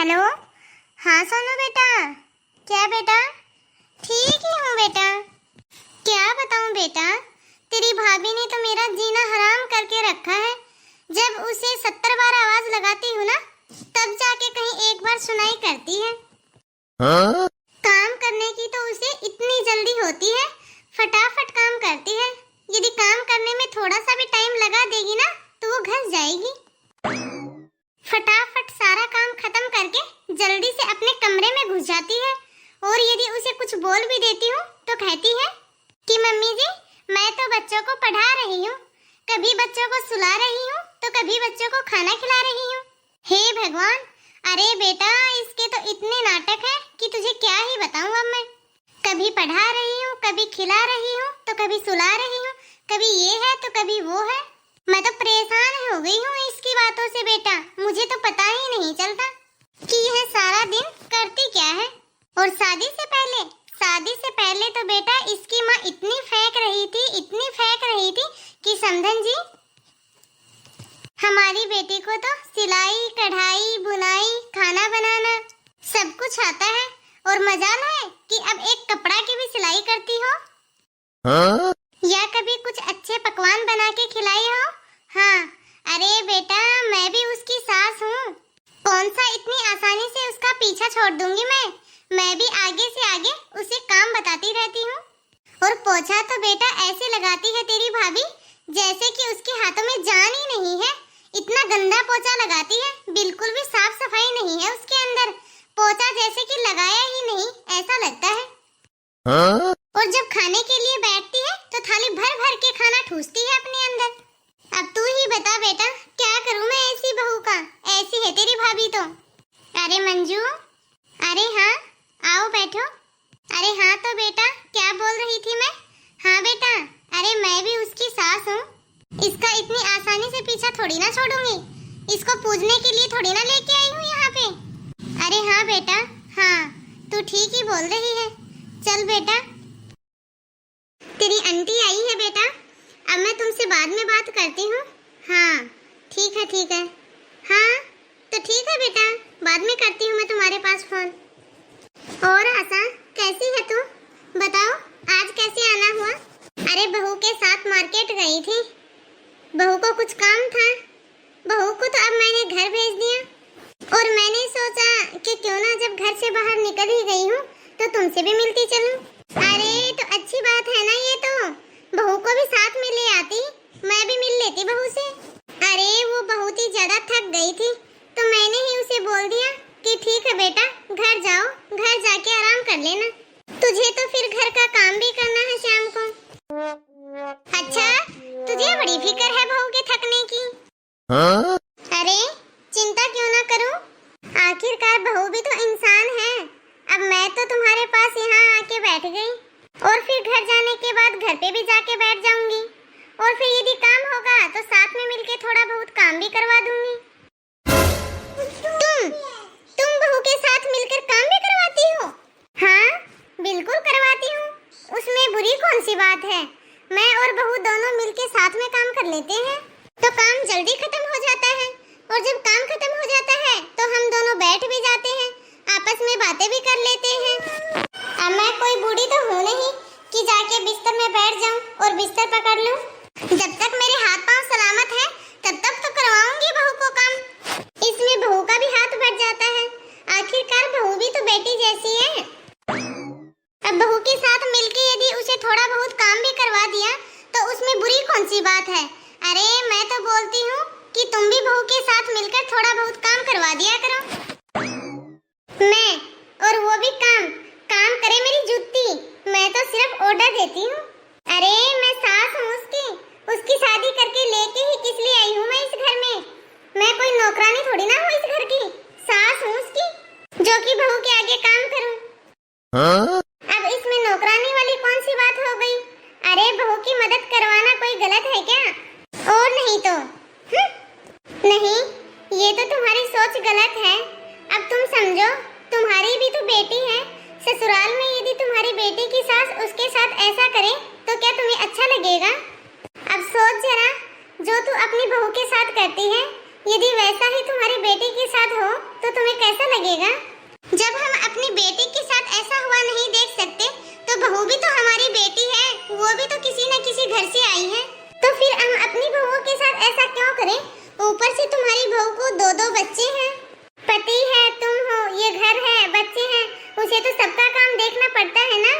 Hello. हाँ सोनू बेटा। क्या बेटा? ठीक ही हूँ बेटा। क्या बताऊँ बेटा, तेरी भाभी ने तो मेरा जीना हराम करके रखा है। जब उसे 70 बार आवाज लगाती हूँ ना, तब जाके कहीं एक बार सुनाई करती है। हाँ? काम करने की तो उसे इतनी जल्दी होती है, फटाफट काम करती है। यदि काम करने में थोड़ा सा भी टाइम लगा देगी ना, तो वो घस जाएगी। फटाफट सारा काम खत्म करके जल्दी से अपने कमरे में घुस जाती है। और यदि उसे कुछ बोल भी देती हूँ तो कहती है कि मम्मी जी, मैं तो बच्चों को पढ़ा रही हूँ, कभी बच्चों को सुला रही हूँ तो कभी बच्चों को खाना खिला रही हूँ। हे भगवान, अरे बेटा इसके तो इतने नाटक है कि तुझे क्या ही बताऊँ अब मैं। कभी पढ़ा रही हूँ, कभी खिला रही हूँ तो कभी सुला रही हूँ, कभी ये है तो कभी वो है। मैं तो परेशान हो गई हूँ इसकी बातों से बेटा। मुझे तो पता ही नहीं चलता कि यह सारा दिन करती क्या है। और शादी से पहले तो बेटा इसकी माँ इतनी फेंक रही थी कि समधन जी, हमारी बेटी को तो सिलाई, कढ़ाई, बुनाई, खाना बनाना सब कुछ आता है। और मजाल है कि अब एक कपड़ा की भी सिलाई करती हो। हाँ? या कभी कुछ अच्छे पकवान बना के खिलाई हो। हाँ, अरे बेटा मैं भी उसकी सास हूँ, कौन सा इतनी आसानी से उसका पीछा छोड़ दूंगी मैं भी आगे से आगे उसे काम बताती रहती हूँ। और पोछा तो बेटा ऐसे लगाती है तेरी भाभी जैसे कि उसके हाथों में जान ही नहीं है। इतना गंदा पोछा लगाती है, बिल्कुल भी साफ सफाई नहीं है उसके अंदर। पोछा जैसे कि लगाया ही नहीं ऐसा लगता है। हाँ? और जब खाने के लिए बैठती है तो थाली भर भर के खाना ठूसती है अपने अंदर। अब तू ही बता बेटा, क्या करूं मैं ऐसी बहू का? ऐसी है तेरी भाभी तो। अरे मंजू, अरे हाँ आओ बैठो। अरे हाँ तो बेटा क्या बोल रही थी मैं? हाँ बेटा, अरे मैं भी उसकी सास हूँ, इसका इतनी आसानी से पीछा थोड़ी ना छोड़ूंगी। इसको पूजने के लिए थोड़ी ना लेके आई हूँ यहाँ पे। अरे हाँ बेटा, हाँ तू ठीक ही बोल रही है। चल बेटा, तेरी आंटी आई है बेटा, अब मैं तुमसे बाद में बात करती हूँ। हाँ ठीक है। हाँ तो ठीक है बेटा, बाद में करती हूँ मैं तुम्हारे पास फोन। और आशा कैसी है तू? बताओ आज कैसे आना हुआ? अरे बहू के साथ मार्केट गई थी, बहू को कुछ काम था। बहू को तो अब मैंने घर भेज दिया और मैंने सोचा कि क्यों ना जब घर से बाहर निकल ही गई हूँ तो तुमसे भी मिलती चलूं। अरे तो अच्छी बात है ना, ये तो बहू को भी साथ में ले आती, मैं भी मिल लेती बहू से। अरे वो बहुत ही ज्यादा थक गई थी तो मैंने ही उसे बोल दिया कि ठीक है बेटा घर जाओ, घर जाके आराम कर लेना, तुझे तो फिर घर का काम भी करना है शाम को। अच्छा, तुझे बड़ी फिक्र है बहू के थकने की? हाँ? अरे चिंता क्यों ना करूं, आखिरकार बहू भी तो इंसान है। अब मैं तो तुम्हारे पास यहाँ आके बैठ गई और फिर घर जाने के बाद घर पे भी जाके बैठ जाऊंगी और फिर यदि काम होगा तो साथ में मिलके थोड़ा बहुत काम भी करवा दूंगी। तुम बहू के साथ मिलकर काम भी करवाती हो? हाँ बिल्कुल करवाती हूँ, उसमें बुरी कौन सी बात है। मैं और बहू दोनों मिलके साथ में काम कर लेते हैं तो काम जल्दी खत्म हो जाता है। और जब काम खत्म हो जाता है तो हम दोनों बैठ भी जाते हैं, आपस में बातें भी कर लेते हैं। अब मैं कोई बूढ़ी तो हूँ नहीं कि जाके बिस्तर में बैठ जाऊं और बिस्तर पकड़ लूं। जब तक मेरे हाथ पांव सलामत हैं तब तक तो करवाऊंगी बहू को काम। इसमें बहू का भी हाथ बढ़ जाता है, आखिरकार बहू भी तो बेटी जैसी है। अब बहू के साथ मिलके यदि उसे थोड़ा बहुत काम भी करवा दिया तो उसमें बुरी कौन सी बात है। अरे मैं तो बोलती हूँ कि तुम भी बहू के साथ मिलकर थोड़ा बहुत काम करवा दिया करो। मैं और वो भी काम करे मेरी जुत्ती, मैं तो सिर्फ ऑर्डर देती हूँ। अरे मैं सास हूँ उसकी शादी करके लेके ही किस लिए आई हूँ मैं इस घर में। मैं कोई नौकरानी थोड़ी ना हूँ इस घर की, सास हूँ उसकी, जो कि बहू के आगे काम करूँ। हाँ? अब इसमें नौकरानी वाली कौन सी बात हो गई? अरे बहू की मदद करवाना कोई गलत है क्या? और नहीं तो नहीं, ये तो तुम्हारी सोच गलत है। अब तुम समझो, तुम्हारी भी तो बेटी है, ससुराल में यदि तुम्हारी बेटी की सास उसके साथ ऐसा करे तो क्या तुम्हें अच्छा लगेगा? अब सोच जरा, जो तू अपनी बहू के साथ करती है यदि वैसा ही तुम्हारी बेटी के साथ हो तो तुम्हें कैसा लगेगा? रहेगा। जब हम अपनी बेटी के साथ ऐसा हुआ नहीं देख सकते, तो बहू भी तो हमारी बेटी है, वो भी तो किसी न किसी घर से आई है। तो फिर हम अपनी बहू के साथ ऐसा क्यों करें? ऊपर से तुम्हारी बहू को 2-2 बच्चे हैं, पति है, तुम हो, ये घर है, बच्चे हैं, उसे तो सबका काम देखना पड़ता है ना।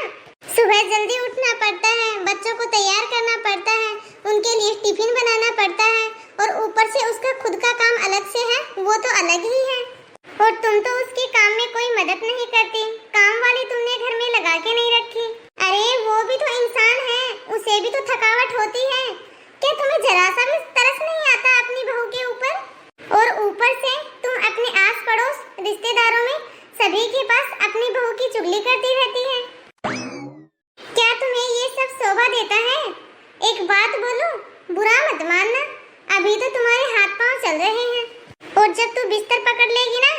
सुबह जल्दी उठना पड़ता है, बच्चों को तैयार करना पड़ता है, उनके लिए टिफिन बनाना पड़ता है, और ऊपर से उसका खुद का काम अलग से है, वो तो अलग ही है। और तुम तो उसके काम में कोई मदद नहीं करती, काम वाली तुमने घर में लगा के नहीं रखी। अरे वो भी तो इंसान है, उसे भी तो थकावट होती है। क्या तुम्हें जरा सा भी तरस नहीं आता अपनी बहू के ऊपर? और ऊपर से तुम अपने आस पड़ोस रिश्तेदारों में सभी के पास अपनी बहू की चुगली करती रहती है। क्या तुम्हें ये सब शोभा देता है? एक बात बोलूं, बुरा मत मानना, अभी तो तुम्हारे हाथ पांव चल रहे हैं, और जब तू बिस्तर पकड़ लेगी ना,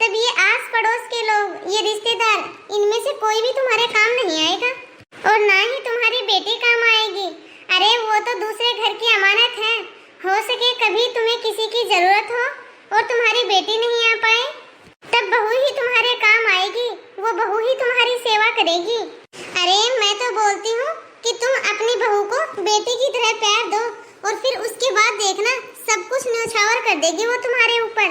तब ये आस पड़ोस के लोग, ये रिश्तेदार, इनमें से कोई भी तुम्हारे काम नहीं आएगा, और ना ही तुम्हारी बेटी काम आएगी। अरे वो तो दूसरे घर की अमानत है, हो सके कभी तुम्हें किसी की जरूरत हो और तुम्हारी बेटी नहीं आ पाए, तब बहू ही तुम्हारे काम आएगी, वो बहू ही तुम्हारी सेवा करेगी। अरे मैं तो बोलती हूँ कि तुम अपनी बहू को बेटी की तरह प्यार दो, और फिर उसके बाद देखना सब कुछ न्यौछावर कर देगी वो तुम्हारे ऊपर,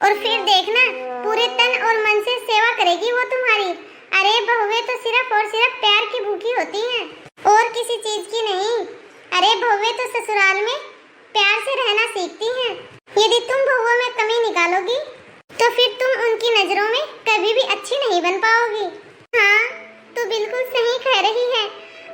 और फिर देखना पूरे तन और मन से सेवा करेगी वो तुम्हारी। अरे बहुएं तो सिर्फ और सिर्फ प्यार की भूखी होती हैं, और किसी चीज की नहीं। अरे बहुएं तो ससुराल में प्यार से रहना सीखती हैं। यदि तुम बहुओं में कमी निकालोगी, तो फिर तुम उनकी नजरों में कभी भी अच्छी नहीं बन पाओगी। हाँ, तू बिल्कुल सही कह रही है,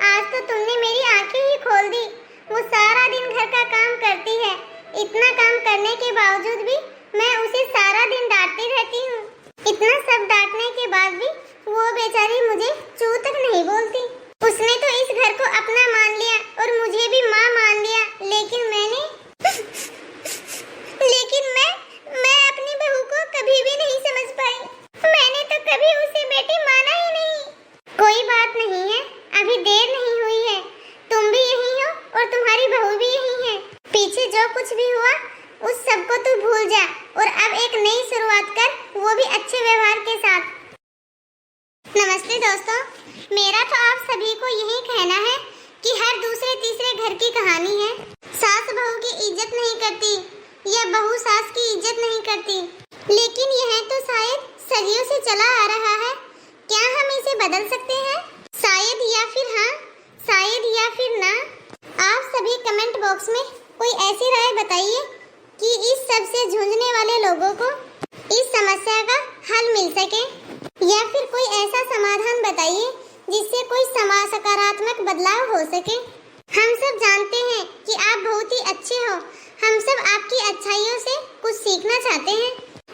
आज तो तुमने मेरी आंखें ही खोल दी। वो सारा दिन घर का काम करती है, इतना काम करने के बावजूद भी मैं उसे सारा दिन डांटती रहती हूँ। इतना सब डांटने के बाद भी वो बेचारी मुझे चू तक नहीं बोलती। उसने तो इस घर को अपना मान लिया और मुझे भी माँ मान लिया, लेकिन मैं अपनी बहू को कभी भी नहीं समझ पाई। मैंने तो कभी उसे बेटी माना ही नहीं। कोई बात नहीं है, अभी देर नहीं हुई है, तुम भी यही हो और तुम्हारी बहू भी यही है। पीछे जो कुछ भी हुआ उस सब को तू भूल जा, और अब एक नई शुरुआत कर, वो भी अच्छे व्यवहार के साथ। नमस्ते दोस्तों, मेरा तो आप सभी को यही कहना है कि हर दूसरे तीसरे घर की कहानी है। सास बहू की इज्जत नहीं करती, या बहू सास की इज्जत नहीं करती, लेकिन यह तो शायद सदियों से चला आ रहा है। क्या हम इसे बदल सकते हैं? शायद, या फिर हाँ, शायद या फिर ना। आप सभी कमेंट बॉक्स में कोई ऐसी राय बताइए कि इस सब से जूझने वाले लोगों को इस समस्या का हल मिल सके, या फिर कोई ऐसा समाधान बताइए जिससे कोई सकारात्मक बदलाव हो सके। हम सब जानते हैं कि आप बहुत ही अच्छे हो, हम सब आपकी अच्छाइयों से कुछ सीखना चाहते हैं,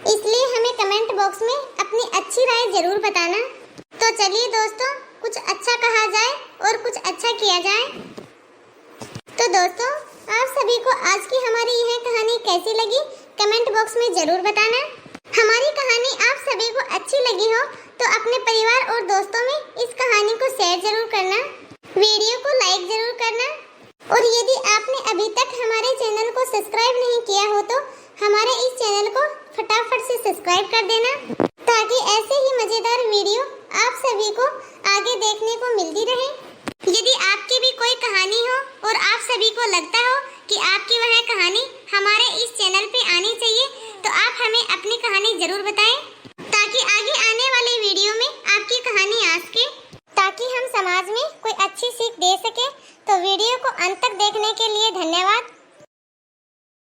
इसलिए हमें कमेंट बॉक्स में अपनी अच्छी राय जरूर बताना। तो चलिए दोस्तों, कुछ अच्छा कहा जाए और कुछ अच्छा किया जाए। तो दोस्तों, आप सभी को आज की हमारी यह कहानी कैसी लगी कमेंट बॉक्स में जरूर बताना। हमारी कहानी आप सभी को अच्छी लगी हो तो अपने परिवार और दोस्तों में इस कहानी को शेयर जरूर करना, वीडियो को लाइक जरूर करना, और यदि आपने अभी तक हमारे चैनल को सब्सक्राइब नहीं किया हो तो हमारे इस चैनल को फटाफट से सब्सक्राइब कर देना, ताकि ऐसे ही मजेदार वीडियो आप सभी को आगे देखने को मिलती रहे। यदि आपकी भी कोई कहानी हो और आप सभी को लगता हो कि आपकी वह कहानी हमारे इस चैनल पे आनी चाहिए, तो आप हमें अपनी कहानी जरूर बताएं, ताकि आगे आने वाले वीडियो में आपकी कहानी आ सके, ताकि हम समाज में कोई अच्छी सीख दे सके। तो वीडियो को अंत तक देखने के लिए धन्यवाद।